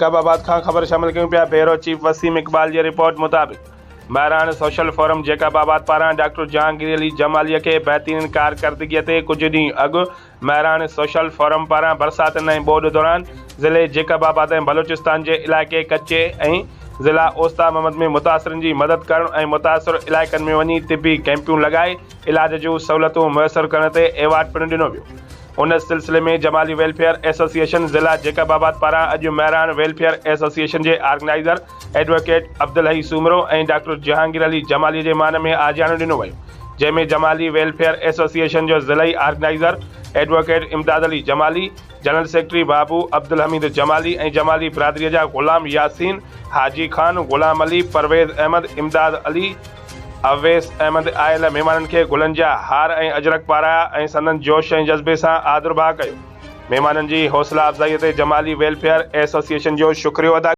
जेकबाबाद खां ख़बर शामिल कयूं पिया। ब्यूरो चीफ वसीम इकबाल की रिपोर्ट मुताबिक़ बहरान सोशल फोरम जेकबाबाद पारां डॉक्टर जहांगीर अली जमाली के बेहतरीन कारकर्दगी ते कुछ ॾींहुं अॻु बहरान सोशल फोरम पारां बरसातनि ऐं ॿोॾि दौरान ज़िले जेकबाबाद ऐं बलूचिस्तान के इलाइक़े कच्चे ऐं ज़िला ओस्ता महमद में मुतासिरनि की मदद करण ऐं मुतासिर इलाइक़नि में वञी तिबी कैंपूं लगाए इलाज जूं सहूलियतूं मुयसर करण ते एवार्ड पिणु ॾिनो वियो। उन सिलसिले में जमाली वेलफेयर एसोसिएशन ज़िला जेकबाबाद पारां अॼु महरान वेलफेयर एसोसिएशन के ऑर्गेनाइज़र एडवोकेट अब्दुल हई सूमरो ऐं डॉक्टर जहांगीर अली जमाली के मान में आजियानो ॾिनो वियो, जंहिंमें जमाली वेलफेयर एसोसिएशन जो ज़िलई ऑर्गेनाइज़र एडवोकेट इमदाद अली जमाली, जनरल सेक्रेटरी बाबू अब्दुल हमीद जमाली ऐं जमाली बिरादरी जा गुलाम यासीन, हाजी खान, गुलाम अली, परवेज़ अहमद, इमदाद अली, अवैस अहमद आयल मेहमाननि के गुलनि जा हार ऐं अजरक पाराया ऐं संदन जोश ऐं जज़्बे सां आदरभाउ कयो। मेहमाननि जी हौसला अफ़ज़ाई ते जमाली वेलफेयर एसोसिएशन जो शुक्रियो अदा